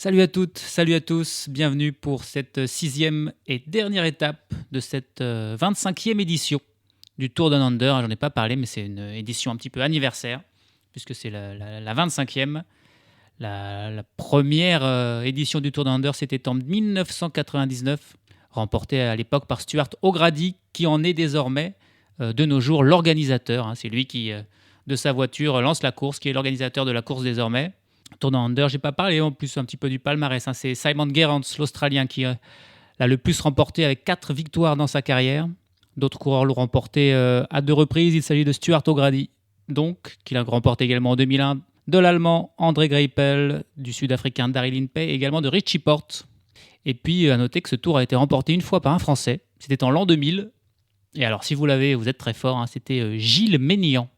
Salut à toutes, salut à tous, bienvenue pour cette 6e et dernière étape de cette 25e édition du Tour Down Under. J'en ai pas parlé, mais c'est une édition un petit peu anniversaire, puisque c'est la 25e. La première édition du Tour Down Under, c'était en 1999, remportée à l'époque par Stuart O'Grady, qui en est désormais de nos jours l'organisateur. C'est lui qui, de sa voiture, lance la course, qui est l'organisateur de la course désormais. Tour Down Under, j'ai pas parlé en plus un petit peu du palmarès. C'est Simon Gerrans, l'Australien, qui l'a le plus remporté avec 4 victoires dans sa carrière. D'autres coureurs l'ont remporté à 2 reprises. Il s'agit de Stuart O'Grady, donc, qui l'a remporté également en 2001, de l'Allemand André Greipel, du Sud-Africain Daryl Impey, et également de Richie Porte. Et puis, à noter que ce tour a été remporté une fois par un Français. C'était en l'an 2000. Et alors, si vous l'avez, vous êtes très fort, c'était Gilles Ménian,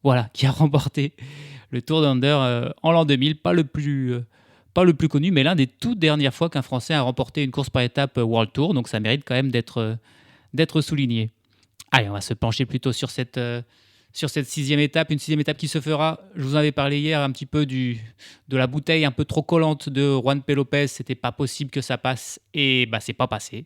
voilà, qui a remporté le Tour Down Under en l'an 2000, pas le plus connu, mais l'un des toutes dernières fois qu'un Français a remporté une course par étape World Tour, donc ça mérite quand même d'être souligné. Allez, on va se pencher plutôt sur cette 6e étape, une 6e étape qui se fera, je vous en avais parlé hier un petit peu de la bouteille un peu trop collante de Juan P. Lopez, c'était pas possible que ça passe, et c'est pas passé,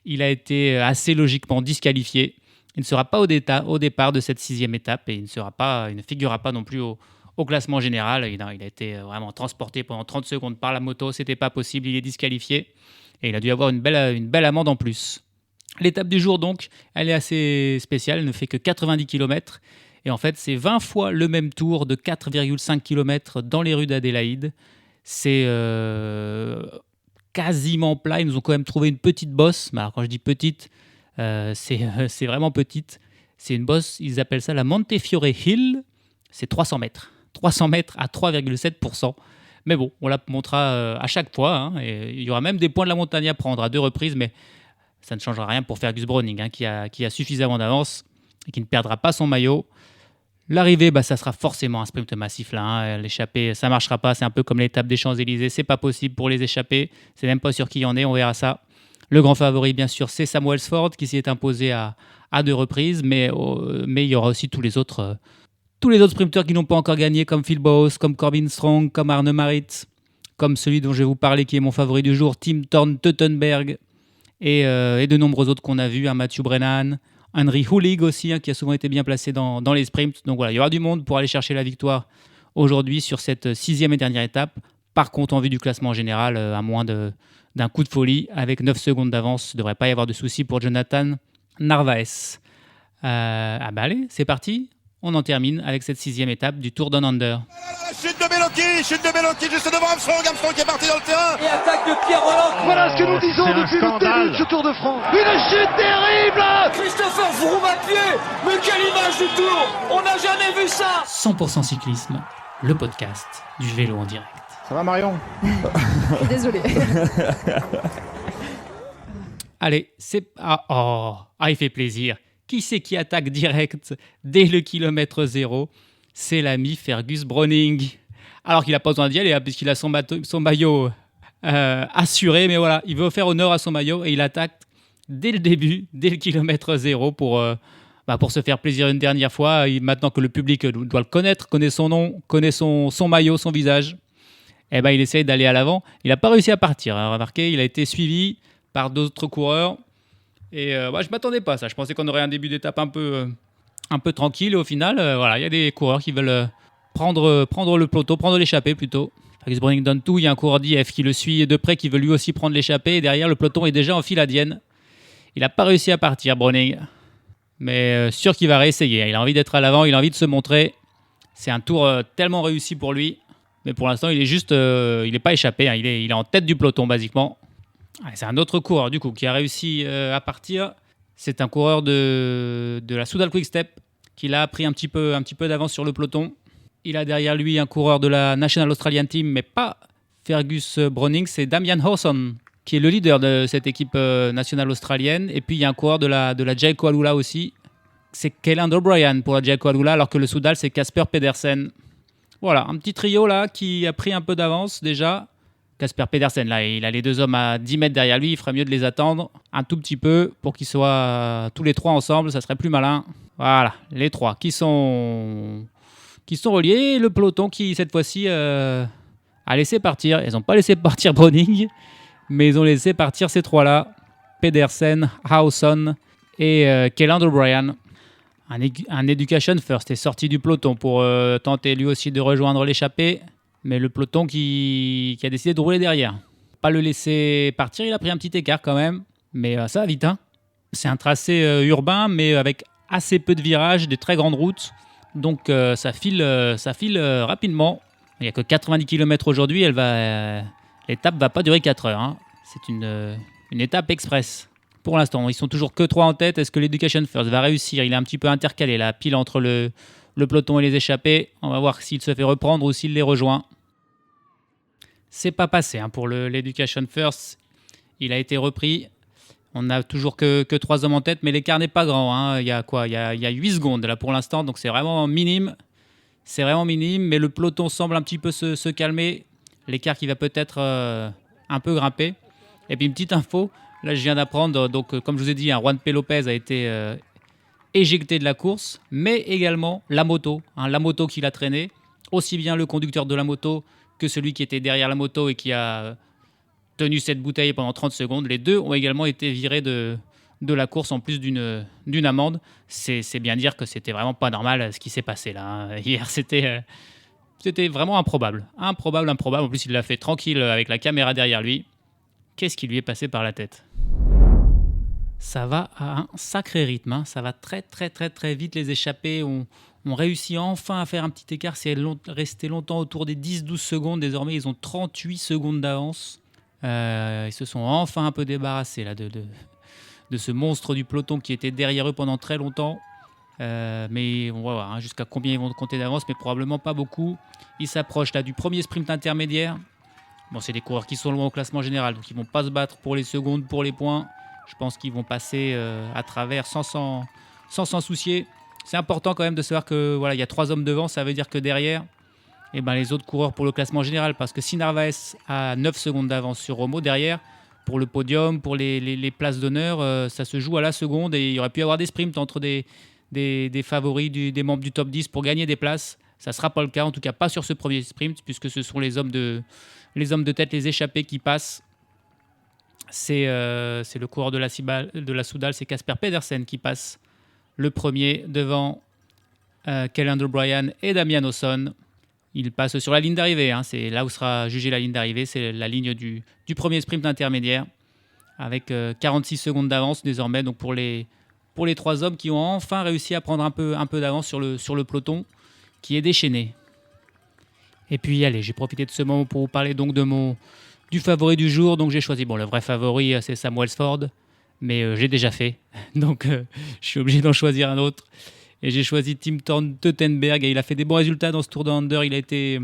il a été assez logiquement disqualifié. Il ne sera pas au départ de cette 6e étape et il ne figurera pas non plus au classement général. Il a été vraiment transporté pendant 30 secondes par la moto, c'était pas possible, il est disqualifié et il a dû avoir une belle amende en plus. L'étape du jour donc, elle est assez spéciale, elle ne fait que 90 km et en fait c'est 20 fois le même tour de 4,5 km dans les rues d'Adélaïde. C'est quasiment plat, ils nous ont quand même trouvé une petite bosse, mais alors quand je dis petite, c'est vraiment petite. C'est une bosse, ils appellent ça la Montefiore Hill. C'est 300 mètres. 300 mètres à 3,7%. Mais bon, on la montrera à chaque fois. Et il y aura même des points de la montagne à prendre à 2 reprises, mais ça ne changera rien pour Fergus Browning, qui a suffisamment d'avance et qui ne perdra pas son maillot. L'arrivée, ça sera forcément un sprint massif là. L'échappée, ça ne marchera pas. C'est un peu comme l'étape des Champs-Élysées. C'est pas possible pour les échappés. C'est même pas sûr qu'il y en ait. On verra ça. Le grand favori, bien sûr, c'est Sam Welsford qui s'y est imposé à 2 reprises, mais il y aura aussi tous les autres sprinteurs qui n'ont pas encore gagné, comme Phil Bowes, comme Corbin Strong, comme Arne Marit, comme celui dont je vais vous parler qui est mon favori du jour, Tim Thorne Teutenberg, et de nombreux autres qu'on a vus, Matthew Brennan, Henry Hulig aussi, qui a souvent été bien placé dans les sprints. Donc voilà, il y aura du monde pour aller chercher la victoire aujourd'hui sur cette 6e et dernière étape. Par contre, en vue du classement général, à moins d'un coup de folie, avec 9 secondes d'avance, il ne devrait pas y avoir de soucis pour Jonathan Narvaez. Allez, c'est parti. On en termine avec cette 6e étape du Tour Down Under. Chute de Bellocchi juste devant Armstrong qui est parti dans le terrain. Et attaque de Pierre Rolland. Voilà ce que nous disons depuis le début de ce Tour de France. Une chute terrible. Christopher Froome à pied. Mais quelle image du Tour. On n'a jamais vu ça. 100% cyclisme, le podcast du vélo en direct. Ça va Marion? Désolé. Allez, il fait plaisir. Qui c'est qui attaque direct dès le kilomètre 0? C'est l'ami Fergus Browning. Alors qu'il n'a pas besoin d'y aller, puisqu'il a son maillot assuré. Mais voilà, il veut faire honneur à son maillot et il attaque dès le début, dès le kilomètre 0 pour se faire plaisir une dernière fois. Maintenant que le public doit le connaître, connaît son nom, connaît son maillot, son visage, il essaye d'aller à l'avant. Il n'a pas réussi à partir. Remarquez, il a été suivi par d'autres coureurs. Et je ne m'attendais pas à ça. Je pensais qu'on aurait un début d'étape un peu tranquille. Et au final, il y a des coureurs qui veulent prendre le peloton, prendre l'échappée plutôt. Fergus Browning donne tout. Il y a un coureur d'IF qui le suit de près, qui veut lui aussi prendre l'échappée. Et derrière, le peloton est déjà en file indienne. Il n'a pas réussi à partir, Browning. Mais sûr qu'il va réessayer. Il a envie d'être à l'avant, il a envie de se montrer. C'est un tour tellement réussi pour lui. Mais pour l'instant, il est juste, il n'est pas échappé. Il est en tête du peloton, basiquement. C'est un autre coureur, du coup, qui a réussi à partir. C'est un coureur de la Soudal Quick Step qui a pris un petit peu d'avance sur le peloton. Il a derrière lui un coureur de la National Australian Team, mais pas Fergus Browning. C'est Damian Hawson qui est le leader de cette équipe nationale australienne. Et puis, il y a un coureur de la Jayco Alula aussi. C'est Kelland O'Brien pour la Jayco Alula, alors que le Soudal, c'est Casper Pedersen. Voilà, un petit trio là qui a pris un peu d'avance déjà. Casper Pedersen, là, il a les 2 hommes à 10 mètres derrière lui. Il ferait mieux de les attendre un tout petit peu pour qu'ils soient tous les 3 ensemble. Ça serait plus malin. Voilà, les 3 qui sont reliés. Et le peloton qui, cette fois-ci, a a laissé partir. Ils n'ont pas laissé partir Browning, mais ils ont laissé partir ces trois-là. Pedersen, Hawson et Kelland O'Brien. Un Education First est sorti du peloton pour tenter lui aussi de rejoindre l'échappée, mais le peloton qui a décidé de rouler derrière. Pas le laisser partir, il a pris un petit écart quand même, mais ça va vite. Hein. C'est un tracé urbain, mais avec assez peu de virages, des très grandes routes, donc ça file rapidement. Il n'y a que 90 km aujourd'hui, l'étape ne va pas durer 4 heures. Hein. C'est une étape express. Pour l'instant, ils sont toujours que 3 en tête. Est-ce que l'Education First va réussir? Il est un petit peu intercalé, la pile entre le peloton et les échappés. On va voir s'il se fait reprendre ou s'il les rejoint. C'est pas passé pour l'Education First. Il a été repris. On n'a toujours que 3 hommes en tête, mais l'écart n'est pas grand. Hein. Il y a 8 secondes là pour l'instant, donc c'est vraiment minime. C'est vraiment minime, mais le peloton semble un petit peu se calmer. L'écart qui va peut-être un peu grimper. Et puis une petite info. Là, je viens d'apprendre, donc comme je vous ai dit, Juan P. Lopez a été éjecté de la course, mais également la moto qui l'a traîné, aussi bien le conducteur de la moto que celui qui était derrière la moto et qui a tenu cette bouteille pendant 30 secondes. Les deux ont également été virés de la course en plus d'une amende. C'est bien dire que c'était vraiment pas normal ce qui s'est passé là. Hier, c'était vraiment improbable. Improbable. En plus, il l'a fait tranquille avec la caméra derrière lui. Qu'est-ce qui lui est passé par la tête? Ça va à un sacré rythme, hein. Ça va très très très très vite. Les échappés ont réussi enfin à faire un petit écart. C'est resté longtemps autour des 10-12 secondes. Désormais, ils ont 38 secondes d'avance. Ils se sont enfin un peu débarrassés là, de ce monstre du peloton qui était derrière eux pendant très longtemps. Mais on va voir jusqu'à combien ils vont compter d'avance, mais probablement pas beaucoup. Ils s'approchent là du premier sprint intermédiaire. Bon, c'est des coureurs qui sont loin au classement général, donc ils ne vont pas se battre pour les secondes, pour les points. Je pense qu'ils vont passer à travers sans s'en soucier. C'est important quand même de savoir que voilà, il y a 3 hommes devant, ça veut dire que derrière, les autres coureurs pour le classement général, parce que si Narvaez a 9 secondes d'avance sur Romo, derrière, pour le podium, pour les places d'honneur, ça se joue à la seconde et il y aurait pu y avoir des sprints entre des favoris, des membres du top 10 pour gagner des places. Ça ne sera pas le cas, en tout cas pas sur ce premier sprint, puisque ce sont les hommes de tête, les échappés qui passent. C'est le coureur de la Soudal, c'est Casper Pedersen qui passe le premier devant Kelland O'Brien et Damian Hawson. Il passe sur la ligne d'arrivée, hein. C'est là où sera jugée la ligne d'arrivée, c'est la ligne du premier sprint intermédiaire, avec 46 secondes d'avance désormais, donc pour les 3 hommes qui ont enfin réussi à prendre un peu d'avance sur le peloton qui est déchaîné. Et puis allez, j'ai profité de ce moment pour vous parler donc du favori du jour. Donc j'ai choisi, le vrai favori c'est Sam Welsford, mais j'ai déjà fait, donc je suis obligé d'en choisir un autre. Et j'ai choisi Tim Teutenberg et il a fait des bons résultats dans ce Tour de Under. Il a été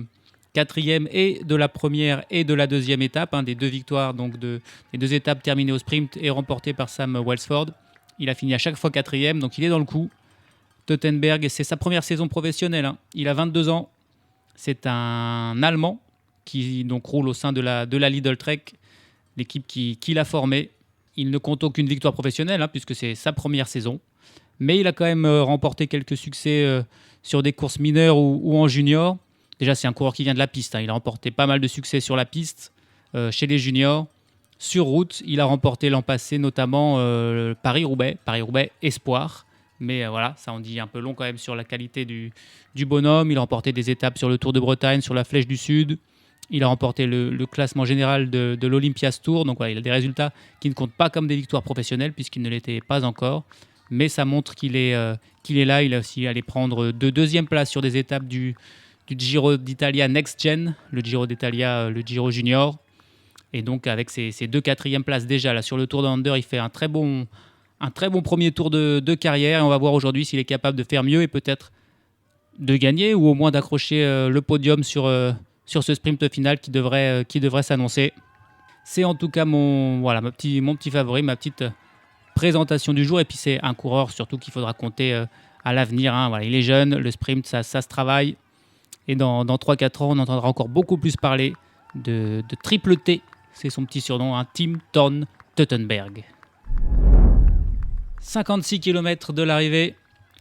4e et de la première et de la deuxième étape, des 2 victoires, donc des 2 étapes terminées au sprint et remportées par Sam Welsford. Il a fini à chaque fois 4e, donc il est dans le coup. Teutenberg, c'est sa première saison professionnelle, hein. Il a 22 ans. C'est un Allemand qui donc roule au sein de la Lidl Trek, l'équipe qui l'a formé. Il ne compte aucune victoire professionnelle, puisque c'est sa première saison. Mais il a quand même remporté quelques succès sur des courses mineures ou en junior. Déjà, c'est un coureur qui vient de la piste, hein. Il a remporté pas mal de succès sur la piste, chez les juniors. Sur route, il a remporté l'an passé notamment Paris-Roubaix Espoir. Mais voilà, ça en dit un peu long quand même sur la qualité du bonhomme. Il a remporté des étapes sur le Tour de Bretagne, sur la Flèche du Sud. Il a remporté le classement général de l'Olympias Tour. Donc voilà, il a des résultats qui ne comptent pas comme des victoires professionnelles puisqu'il ne l'était pas encore. Mais ça montre qu'il est là. Il a aussi allé prendre de 2e place sur des étapes du Giro d'Italia Next Gen, le Giro d'Italia, le Giro Junior. Et donc avec ses 2 4e places déjà là, sur le Tour de Under, il fait un très bon premier tour de carrière. Et on va voir aujourd'hui s'il est capable de faire mieux et peut-être de gagner ou au moins d'accrocher le podium sur ce sprint final qui devrait s'annoncer. C'est en tout cas mon petit favori, ma petite présentation du jour. Et puis c'est un coureur surtout qu'il faudra compter à l'avenir, hein. Voilà, il est jeune, le sprint ça se travaille. Et dans 3-4 ans, on entendra encore beaucoup plus parler de Triple T. C'est son petit surnom, Tim Teutenberg. 56 km de l'arrivée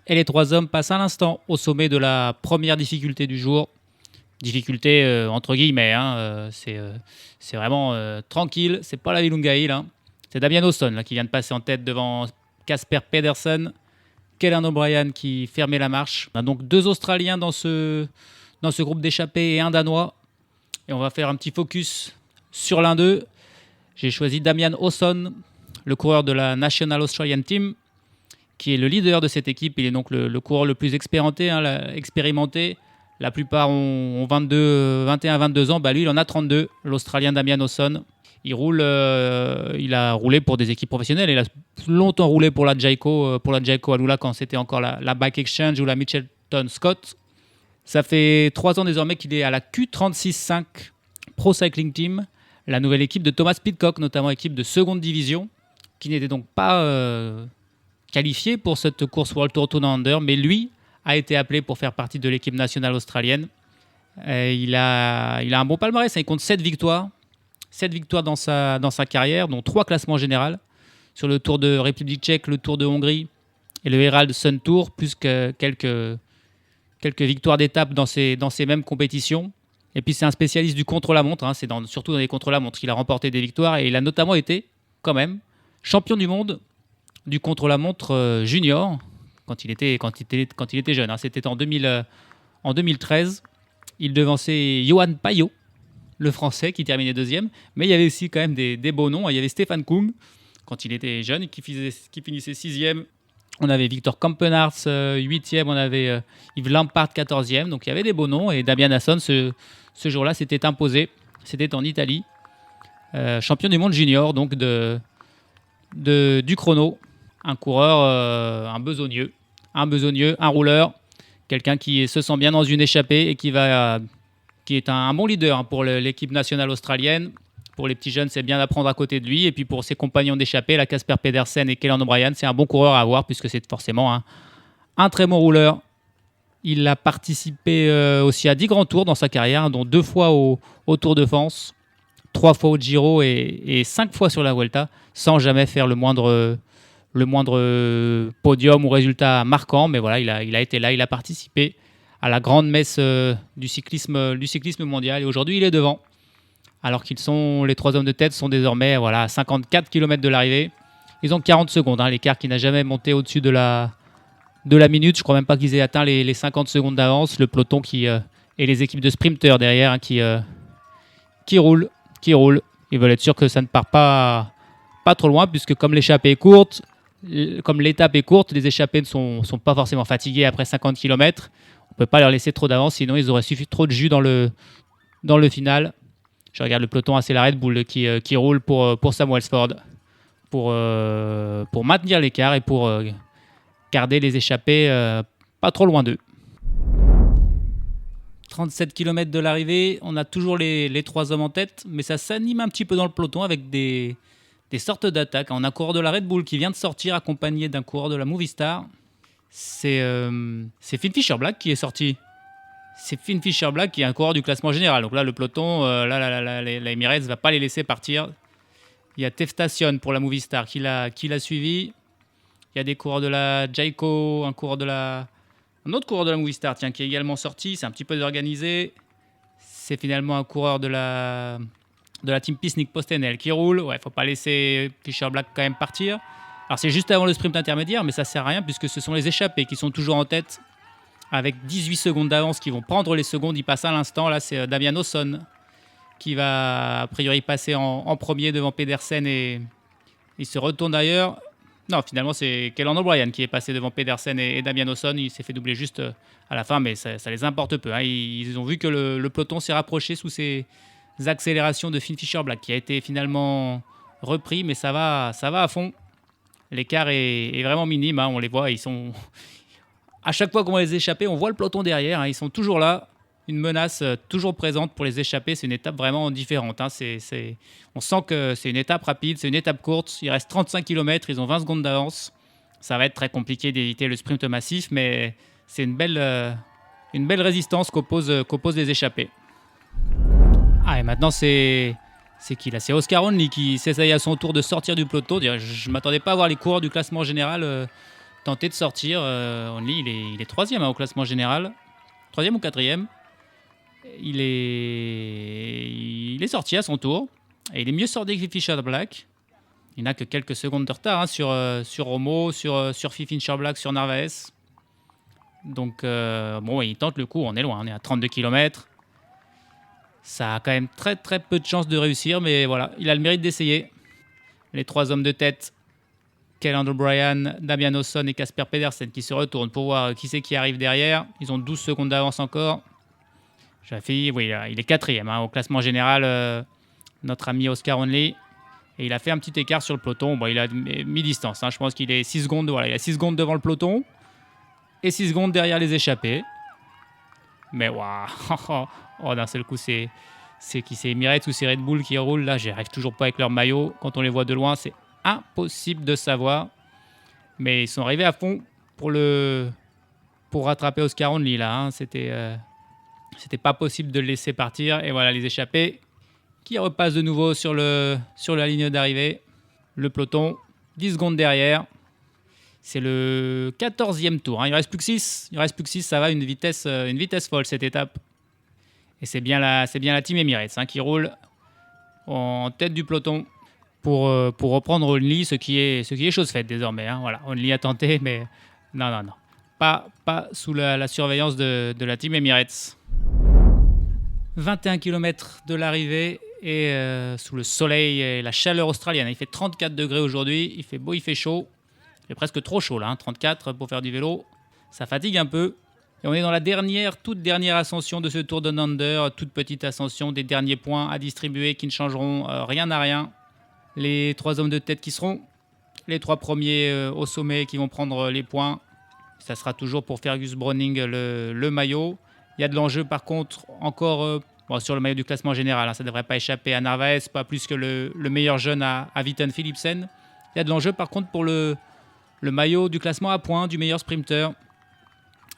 et les 3 hommes passent à l'instant au sommet de la première difficulté du jour. Difficulté entre guillemets, hein, c'est vraiment tranquille, c'est pas la Virunga Hill. Hein. C'est Damian Howson là, qui vient de passer en tête devant Casper Pedersen, Kellan O'Brien qui fermait la marche. On a donc 2 Australiens dans ce groupe d'échappés et un Danois. Et on va faire un petit focus sur l'un d'eux. J'ai choisi Damian Howson, le coureur de la National Australian Team, qui est le leader de cette équipe. Il est donc le coureur le plus expérimenté. La plupart ont 21-22 ans. Lui, il en a 32, l'Australien Damian Howson. Il a roulé pour des équipes professionnelles. Il a longtemps roulé pour la Jayco Alula quand c'était encore la Bike Exchange ou la Mitchelton Scott. Ça fait 3 ans désormais qu'il est à la Q36.5 Pro Cycling Team, la nouvelle équipe de Thomas Pidcock, notamment équipe de seconde division, qui n'était donc pas qualifiée pour cette course World Tour Down Under, mais lui a été appelé pour faire partie de l'équipe nationale australienne. Il a un bon palmarès, il compte 7 victoires. 7 victoires dans sa carrière, dont 3 classements généraux sur le Tour de République tchèque, le Tour de Hongrie et le Herald Sun Tour, plus que quelques victoires d'étape dans ces mêmes compétitions. Et puis c'est un spécialiste du contre-la-montre, hein. C'est surtout dans les contre-la-montre qu'il a remporté des victoires, et il a notamment été, quand même, champion du monde du contre-la-montre junior quand il était jeune. Hein. C'était en 2013. Il devançait Johan Payot, le Français, qui terminait 2e. Mais il y avait aussi quand même des beaux noms. Il y avait Stefan Kung, quand il était jeune, qui finissait 6e. On avait Victor Kampenarts, 8e. On avait Yves Lampard, 14e. Donc il y avait des beaux noms. Et Damian Howson, ce jour-là, s'était imposé. C'était en Italie. Champion du monde junior, donc du chrono. Un coureur, un besogneux, un rouleur. Quelqu'un qui se sent bien dans une échappée et qui est un bon leader pour l'équipe nationale australienne. Pour les petits jeunes, c'est bien d'apprendre à côté de lui. Et puis pour ses compagnons d'échappée, la Casper Pedersen et Kellan O'Brien, c'est un bon coureur à avoir puisque c'est forcément un très bon rouleur. Il a participé aussi à 10 grands tours dans sa carrière, dont 2 fois au Tour de France, 3 fois au Giro et 5 fois sur la Vuelta, sans jamais faire le moindre podium ou résultat marquant. Mais voilà, il a été là, il a participé à la grande messe du cyclisme mondial. Et aujourd'hui, il est devant. Alors les 3 hommes de tête sont désormais à 54 km de l'arrivée. Ils ont 40 secondes, hein, l'écart qui n'a jamais monté au-dessus de la minute. Je ne crois même pas qu'ils aient atteint les 50 secondes d'avance. Le peloton et les équipes de sprinteurs derrière, hein, qui roulent. Ils veulent être sûrs que ça ne part pas trop loin, puisque comme l'échappée est courte, comme l'étape est courte, les échappés ne sont pas forcément fatigués après 50 km. On ne peut pas leur laisser trop d'avance, sinon ils auraient suffi trop de jus dans le final. Je regarde le peloton, c'est la Red Bull qui roule pour Sam Welsford, pour maintenir l'écart et pour garder les échappés pas trop loin d'eux. 37 km de l'arrivée, on a toujours les 3 hommes en tête, mais ça s'anime un petit peu dans le peloton avec des sortes d'attaques. On a un coureur de la Red Bull qui vient de sortir accompagné d'un coureur de la Movistar. C'est Finn Fisher Black qui est sorti. C'est Finn Fisher Black qui est un coureur du classement général. Donc là, le peloton, la Emirates ne va pas les laisser partir. Il y a Teftation pour la Movistar qui l'a suivi. Il y a des coureurs de la Jayco, un autre coureur de la Movistar qui est également sorti. C'est un petit peu désorganisé. C'est finalement un coureur de la team Pisnik Postenel qui roule. Ouais, faut pas laisser Fisher Black quand même partir. Alors c'est juste avant le sprint intermédiaire, mais ça sert à rien puisque ce sont les échappés qui sont toujours en tête avec 18 secondes d'avance qui vont prendre les secondes. Ils passent à l'instant. Là, c'est Damian Howson qui va a priori passer en premier devant Pedersen et il se retourne d'ailleurs. Non, finalement, c'est Kellan O'Brien qui est passé devant Pedersen et Damian Howson. Il s'est fait doubler juste à la fin, mais ça les importe peu. Hein. Ils ont vu que le peloton s'est rapproché sous ces accélérations de Finn Fisher Black qui a été finalement repris, mais ça va à fond. L'écart est vraiment minime. Hein. On les voit, ils sont... À chaque fois qu'on va les échapper, on voit le peloton derrière. Hein. Ils sont toujours là. Une menace toujours présente pour les échapper. C'est une étape vraiment différente. Hein. On sent que c'est une étape rapide, c'est une étape courte. Il reste 35 km, ils ont 20 secondes d'avance. Ça va être très compliqué d'éviter le sprint massif, mais c'est une belle résistance qu'opposent les échappés. Ah, et maintenant, c'est qui là ? C'est Oscar Onley qui s'essaye à son tour de sortir du peloton. Je ne m'attendais pas à voir les coureurs du classement général tenter de sortir. Onley, il est 3e au classement général. 3e ou 4e ? il est sorti à son tour. Et il est mieux sorti que Fischer Black. Il n'a que quelques secondes de retard sur Romo, sur Fischer Black, sur Narvaez. Donc, il tente le coup. On est loin, on est à 32 km. Ça a quand même très très peu de chances de réussir, mais voilà, il a le mérite d'essayer. Les 3 hommes de tête, Callan O'Brien, Damian Olsson et Casper Pedersen qui se retournent pour voir qui c'est qui arrive derrière. Ils ont 12 secondes d'avance encore. Jaffe, oui, il est 4e au classement général, notre ami Oscar Onley. Et il a fait un petit écart sur le peloton. Bon, il a mi-distance. Je pense qu'il est 6 secondes. Voilà, il a 6 secondes devant le peloton et 6 secondes derrière les échappés. Mais waouh, d'un seul coup, c'est qui c'est Emirates ou c'est Red Bull qui roule. Là, j'arrive toujours pas avec leur maillot. Quand on les voit de loin, c'est impossible de savoir. Mais ils sont arrivés à fond pour rattraper Oscar Onley là. C'était pas possible de le laisser partir. Et voilà, les échappés qui repassent de nouveau sur la ligne d'arrivée. Le peloton, 10 secondes derrière. C'est le 14e tour. Il ne reste plus que 6. Ça va, une vitesse folle cette étape. Et c'est bien la Team Emirates qui roule en tête du peloton pour reprendre Onley, ce qui est chose faite désormais. Voilà, Onley a tenté, mais non. Pas sous la surveillance de la Team Emirates. 21 km de l'arrivée et sous le soleil et la chaleur australienne. Il fait 34 degrés aujourd'hui, il fait beau, il fait chaud. Il fait presque trop chaud là, 34 pour faire du vélo. Ça fatigue un peu. Et on est dans la toute dernière ascension de ce Tour Down Under, toute petite ascension, des derniers points à distribuer qui ne changeront rien à rien. Les 3 hommes de tête qui seront les 3 premiers au sommet qui vont prendre les points. Ça sera toujours pour Fergus Browning le maillot. Il y a de l'enjeu par contre encore sur le maillot du classement général. Ça ne devrait pas échapper à Narvaez, pas plus que le meilleur jeune à Vitten Philipsen. Il y a de l'enjeu par contre pour le maillot du classement à points du meilleur sprinter.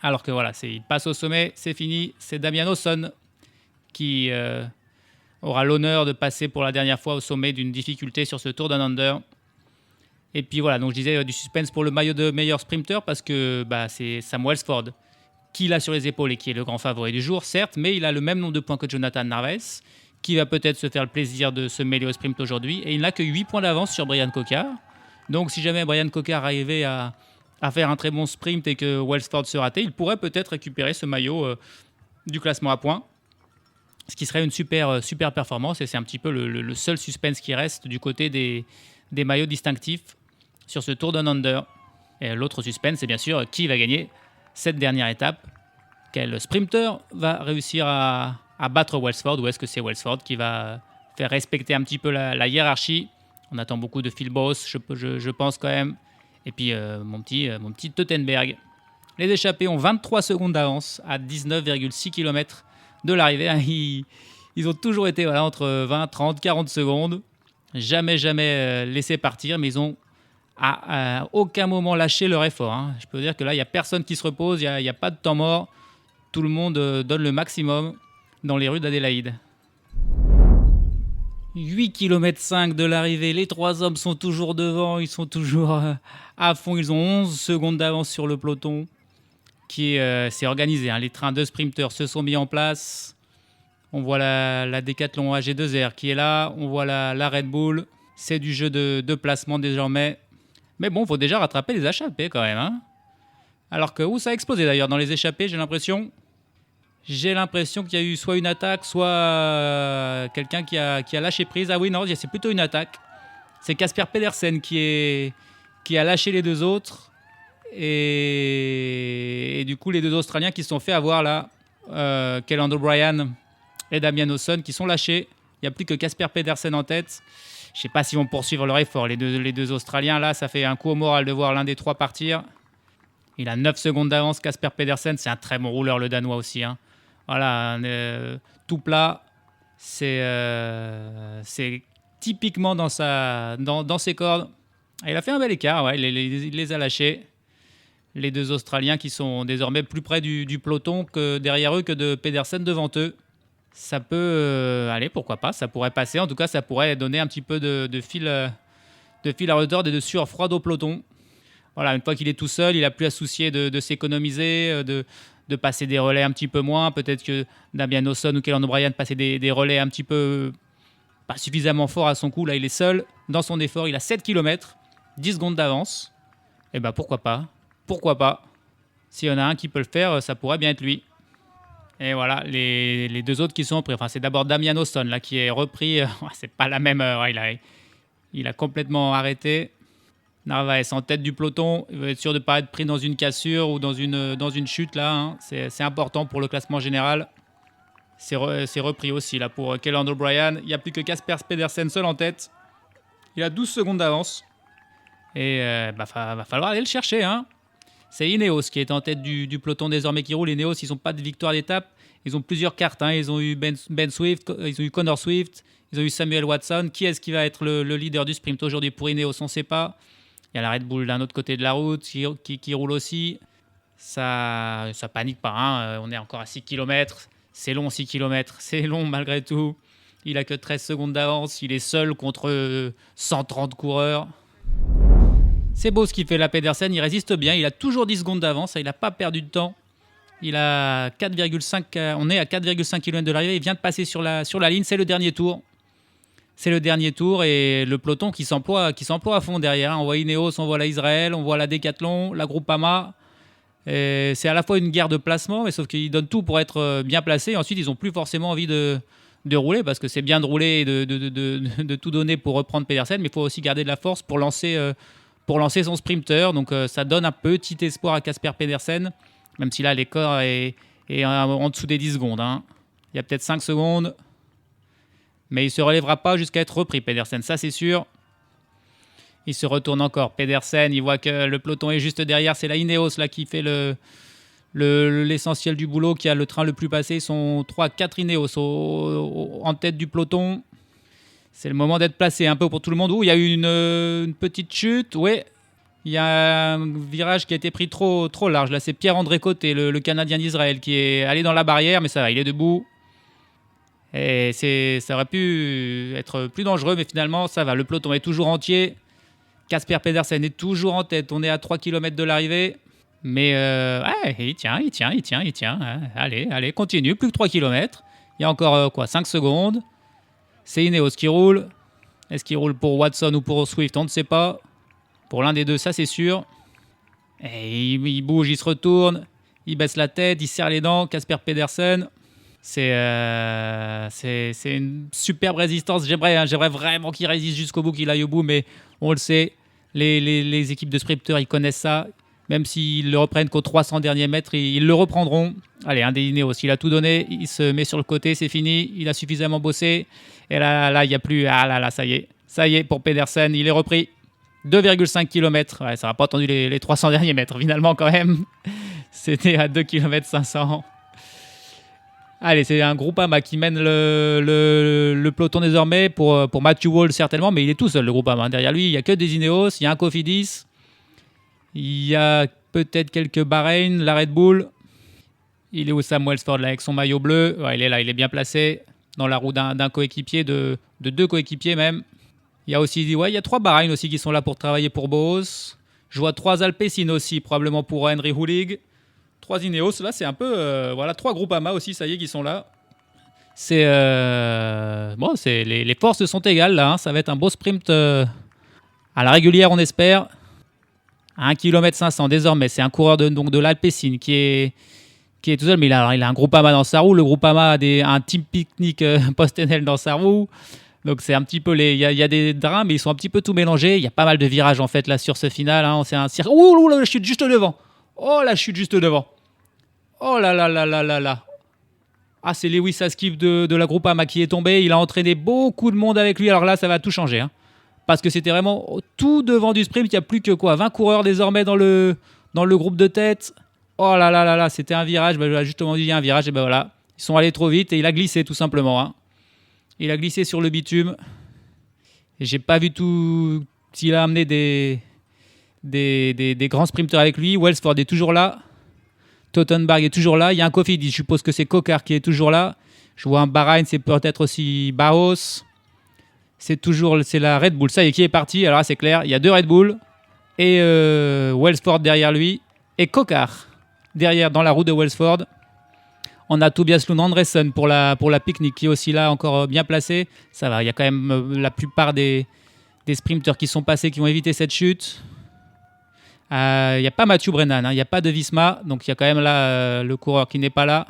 Alors que voilà, il passe au sommet, c'est fini. C'est Damian Olsson qui aura l'honneur de passer pour la dernière fois au sommet d'une difficulté sur ce Tour Down Under. Et puis voilà, donc je disais du suspense pour le maillot de meilleur sprinter parce que c'est Sam Welsford qui l'a sur les épaules et qui est le grand favori du jour, certes, mais il a le même nombre de points que Jonathan Narvaez, qui va peut-être se faire le plaisir de se mêler au sprint aujourd'hui. Et il n'a que 8 points d'avance sur Brian Cocard. Donc si jamais Brian Cocard arrivait à faire un très bon sprint et que Welsford se ratait, il pourrait peut-être récupérer ce maillot du classement à points. Ce qui serait une super performance. Et c'est un petit peu le seul suspense qui reste du côté des maillots distinctifs sur ce Tour Down Under. Et l'autre suspense, c'est bien sûr qui va gagner cette dernière étape. Quel sprinter va réussir à battre Welsford, ou est-ce que c'est Welsford qui va faire respecter un petit peu la hiérarchie? On attend beaucoup de Phil Boss, je pense quand même. Et puis mon petit Teutenberg. Les échappés ont 23 secondes d'avance à 19,6 km de l'arrivée. Ils ont toujours été entre 20, 30, 40 secondes. Jamais laissé partir, mais ils ont à aucun moment lâché leur effort. Je peux dire que là, il n'y a personne qui se repose, il n'y a pas de temps mort. Tout le monde donne le maximum dans les rues d'Adélaïde. 8 km 5 de l'arrivée, les 3 hommes sont toujours devant, ils sont toujours à fond, ils ont 11 secondes d'avance sur le peloton qui s'est organisé. Les trains de sprinteurs se sont mis en place. On voit la Decathlon AG2R qui est là, on voit la Red Bull. C'est du jeu de placement désormais. Mais bon, il faut déjà rattraper les échappés quand même. Alors que ça a explosé d'ailleurs dans les échappés, j'ai l'impression. J'ai l'impression qu'il y a eu soit une attaque, soit quelqu'un qui a lâché prise. Ah oui, non, c'est plutôt une attaque. C'est Casper Pedersen qui a lâché les 2 autres. Et du coup, les 2 Australiens qui se sont fait avoir là, Callan O'Brien et Damian Olsson, qui sont lâchés. Il n'y a plus que Casper Pedersen en tête. Je ne sais pas s'ils vont poursuivre leur effort. Les deux Australiens, là, ça fait un coup au moral de voir l'un des 3 partir. Il a 9 secondes d'avance, Casper Pedersen. C'est un très bon rouleur, le Danois aussi. Voilà, tout plat. C'est typiquement dans ses cordes. Et il a fait un bel écart, il les a lâchés. Les 2 Australiens qui sont désormais plus près du peloton que derrière eux que de Pedersen devant eux. Ça peut aller, pourquoi pas, ça pourrait passer. En tout cas, ça pourrait donner un petit peu de fil à retordre et de sueur froide au peloton. Voilà, une fois qu'il est tout seul, il n'a plus à soucier de s'économiser, de de passer des relais un petit peu moins. Peut-être que Damian Lawson ou Kellan O'Brien passaient des relais un petit peu pas suffisamment forts à son coup. Là, il est seul dans son effort. Il a 7 km, 10 secondes d'avance. Et pourquoi pas. Pourquoi pas. S'il y en a un qui peut le faire, ça pourrait bien être lui. Et voilà, les deux autres qui sont repris. Enfin, c'est d'abord Damian Lawson là, qui est repris. C'est pas la même. Il a complètement arrêté. Narvaez en tête du peloton. Il veut être sûr de ne pas être pris dans une cassure ou dans une chute. Là, hein. C'est important pour le classement général. C'est repris aussi là, pour Kellan O'Brien. Il n'y a plus que Kasper Pedersen seul en tête. Il a 12 secondes d'avance. Et va falloir aller le chercher. Hein. C'est Ineos qui est en tête du peloton désormais qui roule. Ineos, ils n'ont pas de victoire d'étape. Ils ont plusieurs cartes. Hein. Ils ont eu Ben Swift, ils ont eu Connor Swift, ils ont eu Samuel Watson. Qui est-ce qui va être le leader du sprint aujourd'hui pour Ineos? On ne sait pas. Il y a la Red Bull d'un autre côté de la route qui roule aussi. Ça panique pas. Hein. On est encore à 6 km. C'est long, 6 km. C'est long malgré tout. Il a que 13 secondes d'avance. Il est seul contre 130 coureurs. C'est beau ce qu'il fait là, Pedersen. Il résiste bien. Il a toujours 10 secondes d'avance. Il n'a pas perdu de temps. Il a 4,5. On est à 4,5 km de l'arrivée. Il vient de passer sur la ligne. C'est le dernier tour. C'est le dernier tour et le peloton qui s'emploie à fond derrière. On voit Ineos, on voit la Israël, on voit la Decathlon, la Groupama. Et c'est à la fois une guerre de placement, mais sauf qu'ils donnent tout pour être bien placés. Ensuite, ils n'ont plus forcément envie de rouler parce que c'est bien de rouler et de tout donner pour reprendre Pedersen, mais il faut aussi garder de la force pour lancer son sprinter. Donc ça donne un petit espoir à Kasper Pedersen, même si là l'écart est en dessous des 10 secondes. Hein. Il y a peut-être 5 secondes. Mais il ne se relèvera pas jusqu'à être repris, Pedersen, ça c'est sûr. Il se retourne encore. Pedersen, il voit que le peloton est juste derrière. C'est la Ineos là, qui fait l'essentiel du boulot, qui a le train le plus passé. Ils sont 3-4 Ineos en tête du peloton. C'est le moment d'être placé un peu pour tout le monde. Il y a eu une petite chute. Oui, il y a un virage qui a été pris trop large. Là, c'est Pierre-André Côté, le Canadien d'Israël, qui est allé dans la barrière, mais ça va, il est debout. Et ça aurait pu être plus dangereux, mais finalement, ça va. Le peloton est toujours entier. Kasper Pedersen est toujours en tête. On est à 3 km de l'arrivée. Mais il tient. Allez, continue. Plus que 3 km. Il y a encore 5 secondes. C'est Ineos qui roule. Est-ce qu'il roule pour Watson ou pour Swift? On ne sait pas. Pour l'un des deux, ça c'est sûr. Et il bouge, il se retourne. Il baisse la tête, il serre les dents. Kasper Pedersen. C'est une superbe résistance. J'aimerais vraiment qu'il résiste jusqu'au bout, qu'il aille au bout, mais on le sait, les équipes de sprinteurs, ils connaissent ça. Même s'ils le reprennent qu'aux 300 derniers mètres, ils le reprendront. Allez, un des Ineos, il a tout donné, il se met sur le côté, c'est fini, il a suffisamment bossé. Et là, il n'y a plus... Ah là, ça y est pour Pedersen, il est repris. 2,5 km. Ouais, ça n'a pas attendu les 300 derniers mètres, finalement, quand même. C'était à 2 km 500. Allez, c'est un Groupama qui mène le peloton désormais pour Matthew Wall certainement, mais il est tout seul le Groupama. Derrière lui, il n'y a que des Ineos, il y a un Cofidis, il y a peut-être quelques Bahreïn, la Red Bull. Il est où Sam Welsford là avec son maillot bleu? Ouais, il est là, il est bien placé dans la roue d'un coéquipier, de deux coéquipiers même. Il y a aussi, il y a 3 Bahreïn aussi qui sont là pour travailler pour Boos. Je vois 3 Alpecin aussi, probablement pour Henry Hulig. 3 Ineos, là c'est un peu... 3 Groupama aussi, ça y est, qui sont là. C'est les forces sont égales là, hein. Ça va être un beau sprint à la régulière, on espère. À 1 km 500 désormais, c'est un coureur de l'Alpecin qui est tout seul, mais il a un Groupama dans sa roue. Le Groupama a un Team Picnic PostNL dans sa roue. Donc c'est un petit peu il y a des drames, mais ils sont un petit peu tout mélangés. Il y a pas mal de virages en fait là sur ce final. Hein. C'est un cirque. Ouh, la chute juste devant. Oh, la chute juste devant. Oh là là là là là là. Ah, c'est Lewis Askew de la Groupama qui est tombé. Il a entraîné beaucoup de monde avec lui. Alors là, ça va tout changer. Hein. Parce que c'était vraiment tout devant du sprint. Il n'y a plus que 20 coureurs désormais dans le groupe de tête. Oh là là là là, c'était un virage. Je l'ai justement dit, il y a un virage. Et ben voilà, ils sont allés trop vite et il a glissé tout simplement. Hein. Il a glissé sur le bitume. Et j'ai pas vu tout s'il a amené des grands sprinteurs avec lui. Welsford est toujours là. Tottenberg est toujours là. Il y a un Cofidis, je suppose que c'est Kokar qui est toujours là. Je vois un Bahreïn, c'est peut-être aussi Baos. C'est la Red Bull. Ça y est, qui est parti? Alors là, c'est clair. Il y a 2 Red Bull. Et Welsford derrière lui. Et Kokar. Derrière, dans la roue de Welsford, on a Tobias Lund Andresen pour la pique-nique qui est aussi là, encore bien placé. Ça va, il y a quand même la plupart des sprinteurs qui sont passés, qui ont évité cette chute. Il n'y a pas Mathieu Brennan, il n'y a pas de Visma, donc il y a quand même là le coureur qui n'est pas là.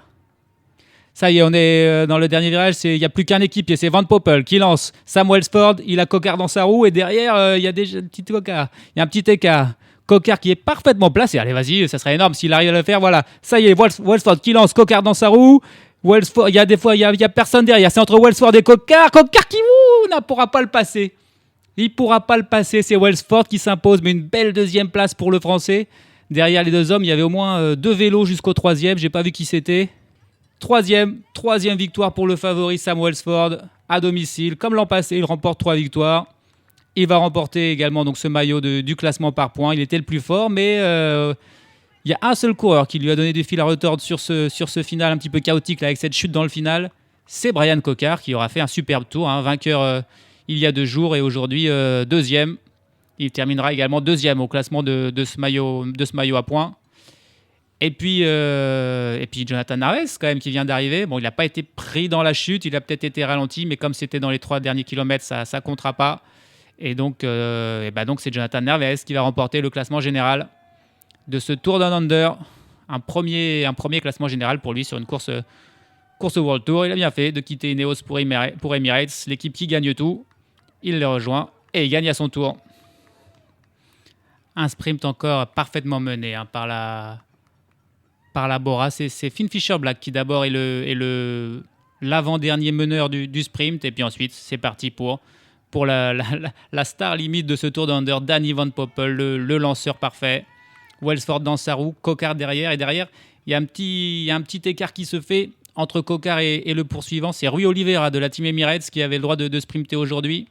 Ça y est, on est dans le dernier virage, il n'y a plus qu'un équipier, c'est Van Poppel qui lance Sam Welsford, il a Coquard dans sa roue et derrière, il y a des petits Coquard. Il y a un petit écart. Coquard qui est parfaitement placé. Allez, vas-y, ça serait énorme s'il arrive à le faire. Voilà, ça y est, Welsford qui lance Coquard dans sa roue. Welsford, il y a des fois, il y a personne derrière. C'est entre Welsford et Coquard. Coquard qui ne pourra pas le passer. Il ne pourra pas le passer. C'est Welsford qui s'impose, mais une belle deuxième place pour le Français. Derrière les deux hommes, il y avait au moins 2 vélos jusqu'au 3e. J'ai pas vu qui c'était. Troisième victoire pour le favori Sam Welsford à domicile. Comme l'an passé, il remporte 3 victoires. Il va remporter également donc ce maillot du classement par points. Il était le plus fort, mais il y a un seul coureur qui lui a donné du fil à retordre sur ce final un petit peu chaotique là, avec cette chute dans le final. C'est Brian Coquard qui aura fait un superbe tour, vainqueur il y a 2 jours et aujourd'hui deuxième. Il terminera également deuxième au classement de ce maillot à points. Et puis Jonathan Narvaez quand même qui vient d'arriver. Bon, il n'a pas été pris dans la chute, il a peut-être été ralenti, mais comme c'était dans les 3 derniers kilomètres, ça ne comptera pas. Et donc c'est Jonathan Narvaez qui va remporter le classement général de ce Tour Down Under. Un premier classement général pour lui sur une course World Tour. Il a bien fait de quitter Ineos pour Emirates, l'équipe qui gagne tout. Il les rejoint et il gagne à son tour. Un sprint encore parfaitement mené par la Bora. C'est Finn Fisher Black qui d'abord est l'avant-dernier meneur du sprint. Et puis ensuite, c'est parti pour la star limite de ce Tour d'Under, Danny Van Poppel, le lanceur parfait. Welsford dans sa roue, Coquard derrière. Et derrière, il y a un petit écart qui se fait entre Coquard et le poursuivant. C'est Rui Oliveira de la Team Emirates qui avait le droit de sprinter aujourd'hui.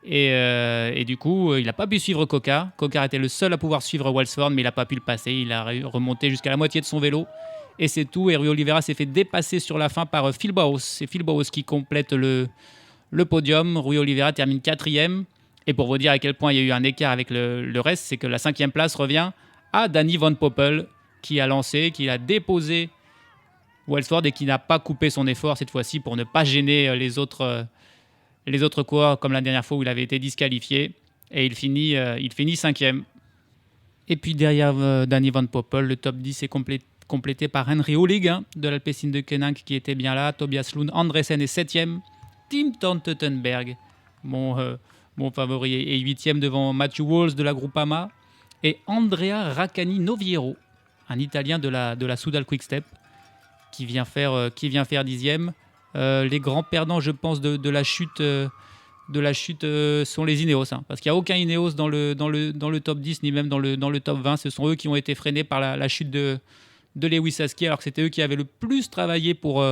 Et du coup, il n'a pas pu suivre Coquard. Coquard était le seul à pouvoir suivre Welsford, mais il n'a pas pu le passer. Il a remonté jusqu'à la moitié de son vélo. Et c'est tout. Et Rui Oliveira s'est fait dépasser sur la fin par Phil Bauhaus. C'est Phil Bauhaus qui complète le podium. Rui Oliveira termine 4e. Et pour vous dire à quel point il y a eu un écart avec le reste, c'est que la 5e place revient à Danny Van Poppel, qui a lancé, qui a déposé Welsford et qui n'a pas coupé son effort cette fois-ci pour ne pas gêner les autres coureurs comme la dernière fois où il avait été disqualifié. Et il finit 5e. Et puis derrière Danny Van Poppel, le top 10 est complété par Henry Hullig de l'Alpecin de Koninck qui était bien là. Tobias Lund Andresen est 7e. Tim Thorn-Teutenberg, mon favori, est 8e devant Matthew Walls de la Groupama. Et Andrea Raccani Noviero, un Italien de la Soudal Quick-Step, qui vient faire 10e. Les grands perdants, je pense, de la chute sont les Ineos, parce qu'il n'y a aucun Ineos dans le top 10 ni même dans le top 20. Ce sont eux qui ont été freinés par la chute de Lewis Husky, alors que c'était eux qui avaient le plus travaillé pour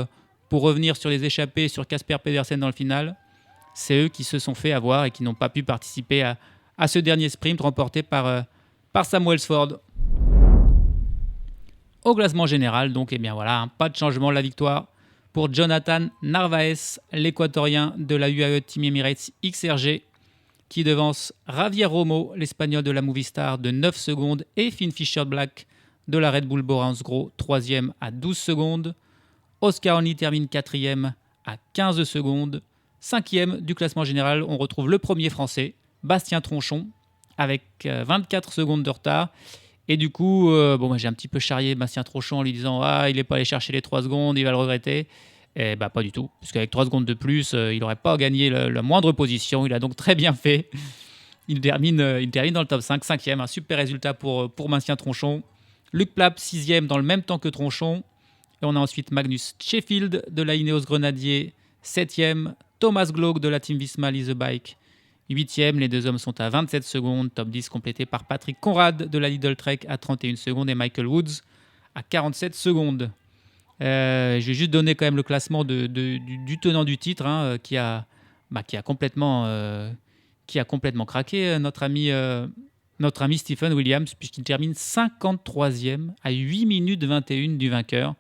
revenir sur les échappées, sur Casper Pedersen dans le final. C'est eux qui se sont fait avoir et qui n'ont pas pu participer à ce dernier sprint remporté par Sam Welsford. Au classement général, donc, pas de changement, la victoire pour Jonathan Narvaez, l'équatorien de la UAE Team Emirates XRG, qui devance Javier Romo, l'espagnol de la Movistar, de 9 secondes, et Finn Fisher Black de la Red Bull Bora Hansgrohe, 3e à 12 secondes. Oscar Only termine 4e à 15 secondes. 5e du classement général, on retrouve le premier français, Bastien Tronchon, avec 24 secondes de retard. Et du coup, moi j'ai un petit peu charrié Bastien Tronchon en lui disant « il n'est pas allé chercher les 3 secondes, il va le regretter ». Et pas du tout, puisqu'avec 3 secondes de plus, il n'aurait pas gagné la moindre position. Il a donc très bien fait. Il termine dans le top 5, 5e, un super résultat pour Bastien Tronchon. Luc Plapp, 6e dans le même temps que Tronchon. Et on a ensuite Magnus Sheffield de la Ineos Grenadier, 7e. Thomas Gloag de la Team Visma Lease Bike, 8e. Les deux hommes sont à 27 secondes. Top 10 complété par Patrick Conrad de la Lidl Trek à 31 secondes et Michael Woods à 47 secondes. Je vais juste donner quand même le classement du tenant du titre qui a complètement craqué, notre ami Stephen Williams, puisqu'il termine 53e à 8 minutes 21 du vainqueur.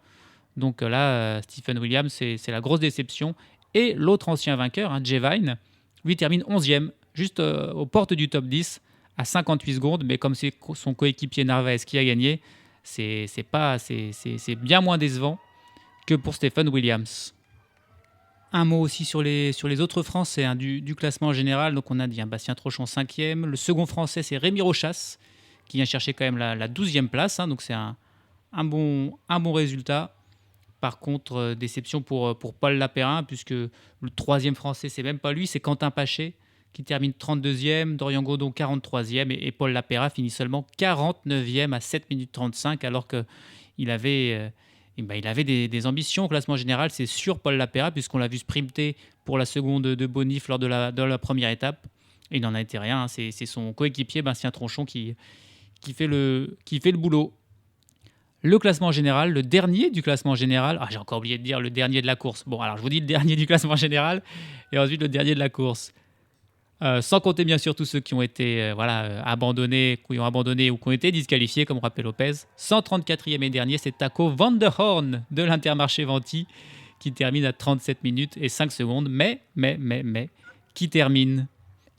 Donc là, Stephen Williams, c'est la grosse déception. Et l'autre ancien vainqueur, Jay Vine, lui termine 11e, juste aux portes du top 10, à 58 secondes. Mais comme c'est son coéquipier Narvaez qui a gagné, c'est bien moins décevant que pour Stephen Williams. Un mot aussi sur les autres Français du classement général. Donc on a dit Bastien Trochon 5e. Le second Français, c'est Rémi Rochas, qui vient chercher quand même la 12e place. Donc c'est un bon résultat. Par contre, déception pour Paul Lapérin, puisque le troisième Français, c'est même pas lui, c'est Quentin Paché, qui termine 32e, Dorian Godon 43e, et Paul Lapérin finit seulement 49e à 7 minutes 35, alors qu'il avait... il avait des ambitions au classement général, c'est sûr, Paul Lapéra, puisqu'on l'a vu sprinter pour la seconde de Bonif lors de la première étape. Et il n'en a été rien. C'est son coéquipier, Bastien Tronchon, qui fait le boulot. Le classement général, le dernier du classement général. J'ai encore oublié de dire le dernier de la course. Bon, alors je vous dis le dernier du classement général et ensuite le dernier de la course. Sans compter bien sûr tous ceux qui ont été abandonnés, qui ont abandonné ou qui ont été disqualifiés, comme Raphaël Lopez. 134e et dernier, c'est Taco van der Horn de l'Intermarché Venti qui termine à 37 minutes et 5 secondes, mais qui termine.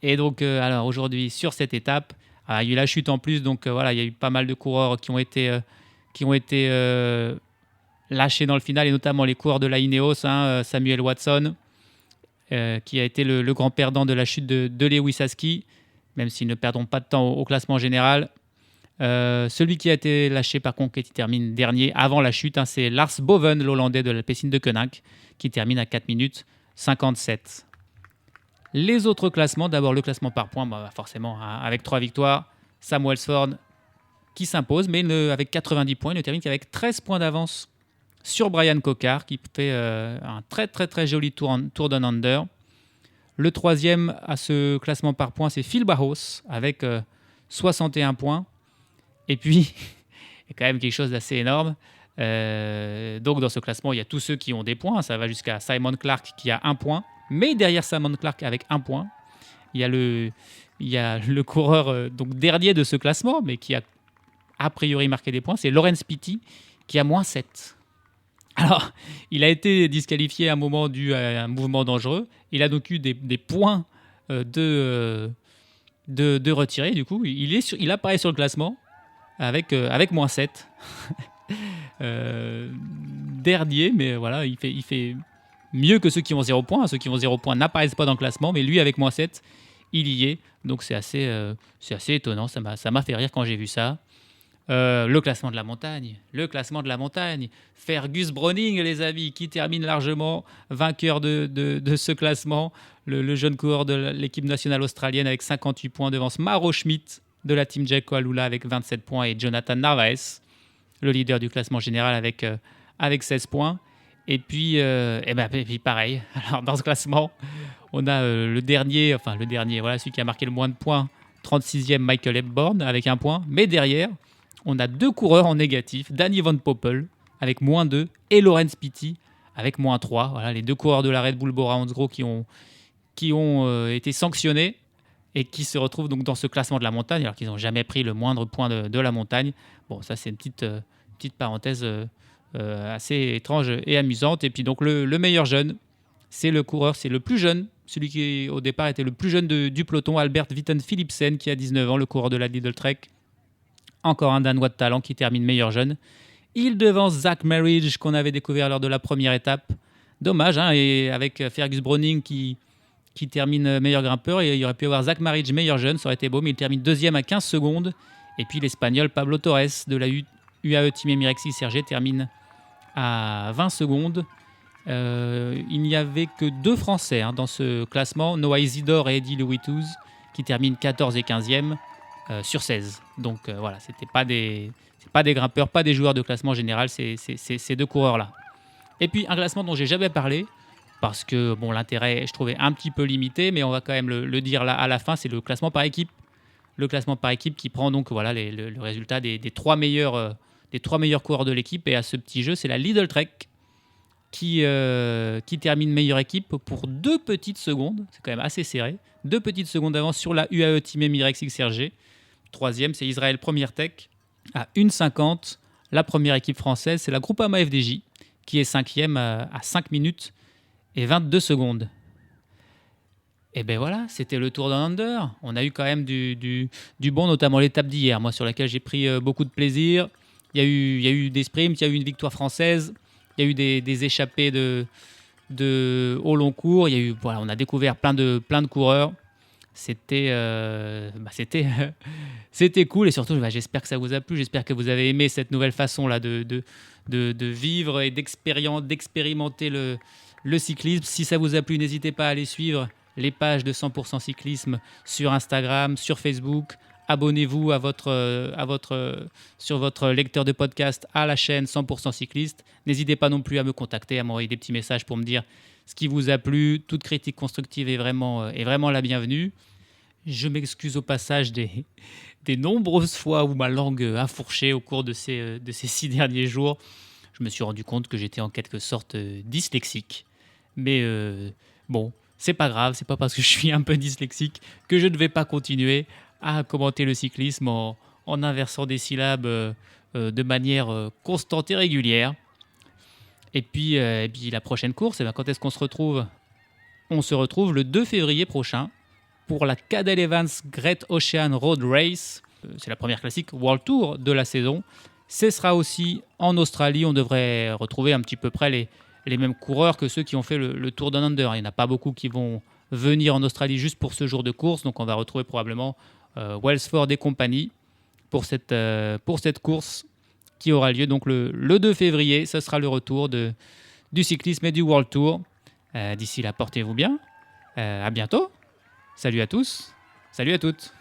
Et donc, alors aujourd'hui, sur cette étape, il y a eu la chute en plus, donc il y a eu pas mal de coureurs qui ont été lâchés dans le final, et notamment les coureurs de la Ineos, Samuel Watson, qui a été le grand perdant de la chute de Lewis Hasky, même s'ils ne perdront pas de temps au classement général. Celui qui a été lâché par contre, qui termine dernier avant la chute, c'est Lars Boven, l'Hollandais de l'Alpecin de Koninck, qui termine à 4 minutes 57. Les autres classements, d'abord le classement par points, forcément, avec 3 victoires, Sam Welsford qui s'impose, mais avec 90 points, il ne termine qu'avec 13 points d'avance sur Brian Cocard, qui fait un très très très joli tour d'un under. Le troisième à ce classement par points, c'est Phil Barros, avec 61 points. Et puis, il y a quand même quelque chose d'assez énorme. Donc dans ce classement, il y a tous ceux qui ont des points. Ça va jusqu'à Simon Clark qui a 1 point. Mais derrière Simon Clark avec 1 point, il y a le coureur donc dernier de ce classement, mais qui a priori marqué des points, c'est Laurens Pitty qui a -7. Alors, il a été disqualifié à un moment dû à un mouvement dangereux. Il a donc eu des points de retirés. Du coup, il apparaît sur le classement avec -7. Dernier, mais voilà, il fait mieux que ceux qui ont 0 points. Ceux qui ont 0 points n'apparaissent pas dans le classement, mais lui, avec -7, il y est. Donc, c'est assez étonnant. Ça m'a fait rire quand j'ai vu ça. Le classement de la montagne. Fergus Browning, les amis, qui termine largement vainqueur de ce classement. Le jeune coureur de l'équipe nationale australienne avec 58 points devance Maro Schmidt de la team Jaco Alula avec 27 points et Jonathan Narvaez, le leader du classement général avec 16 points. Et puis, puis pareil. Alors dans ce classement, on a le dernier, voilà, celui qui a marqué le moins de points, 36e Michael Hepburn avec 1 point. Mais derrière, on a 2 coureurs en négatif, Danny Van Poppel avec -2 et Laurens Pitty avec -3. Voilà, les 2 coureurs de la Red Bull Bora Hansgrohe qui ont été sanctionnés et qui se retrouvent donc dans ce classement de la montagne alors qu'ils n'ont jamais pris le moindre point de la montagne. Bon, ça c'est une petite parenthèse assez étrange et amusante. Et puis donc le meilleur jeune, c'est le plus jeune, celui qui au départ était le plus jeune du peloton, Albert Witten Philipsen, qui a 19 ans, le coureur de la Lidl Trek. Encore un Danois de talent qui termine meilleur jeune. Il devance Zach Marriage qu'on avait découvert lors de la première étape. Dommage, et avec Fergus Browning qui termine meilleur grimpeur, et il aurait pu avoir Zach Marriage meilleur jeune, ça aurait été beau, mais il termine deuxième à 15 secondes. Et puis l'Espagnol Pablo Torres de la UAE Team Emirates XRG termine à 20 secondes. Il n'y avait que 2 Français dans ce classement, Noah Isidore et Eddie Louis-Touz, qui terminent 14 et 15e. Sur 16. Donc voilà, c'est pas des grimpeurs, pas des joueurs de classement général, c'est ces 2 coureurs-là. Et puis un classement dont j'ai jamais parlé, parce que bon, l'intérêt, je trouvais un petit peu limité, mais on va quand même le dire là, à la fin, c'est le classement par équipe. Le classement par équipe qui prend donc voilà, le résultat des 3 meilleurs coureurs de l'équipe. Et à ce petit jeu, c'est la Lidl Trek qui termine meilleure équipe pour 2 petites secondes. C'est quand même assez serré. 2 petites secondes d'avance sur la UAE Team Emirates XRG. Troisième, c'est Israël Première Tech à 1,50. La première équipe française, c'est la Groupama FDJ qui est 5e à 5 minutes et 22 secondes. Et ben voilà, c'était le Tour d'un Under. On a eu quand même du bon, notamment l'étape d'hier, moi sur laquelle j'ai pris beaucoup de plaisir. Il y a eu des sprints, il y a eu une victoire française, il y a eu des échappées au long cours. Il y a eu, voilà, on a découvert plein de coureurs. C'était cool et surtout, j'espère que ça vous a plu. J'espère que vous avez aimé cette nouvelle façon là de vivre et d'expérimenter le cyclisme. Si ça vous a plu, n'hésitez pas à aller suivre les pages de 100% cyclisme sur Instagram, sur Facebook. Abonnez-vous sur votre lecteur de podcast à la chaîne 100% cycliste. N'hésitez pas non plus à me contacter, à m'envoyer des petits messages pour me dire ce qui vous a plu. Toute critique constructive est vraiment la bienvenue. Je m'excuse au passage des nombreuses fois où ma langue a fourché au cours de ces 6 derniers jours. Je me suis rendu compte que j'étais en quelque sorte dyslexique. Mais bon, c'est pas grave, c'est pas parce que je suis un peu dyslexique que je ne vais pas continuer à commenter le cyclisme en inversant des syllabes de manière constante et régulière. Et puis la prochaine course, quand est-ce qu'on se retrouve ? On se retrouve le 2 février prochain pour la Cadel Evans Great Ocean Road Race. C'est la première classique World Tour de la saison. Ce sera aussi en Australie. On devrait retrouver un petit peu près les mêmes coureurs que ceux qui ont fait le Tour Down Under. Il n'y en a pas beaucoup qui vont venir en Australie juste pour ce jour de course. Donc on va retrouver probablement Wellsford et compagnie pour cette course qui aura lieu donc le 2 février. Ce sera le retour du cyclisme et du World Tour. D'ici là, portez-vous bien. À bientôt. Salut à tous. Salut à toutes.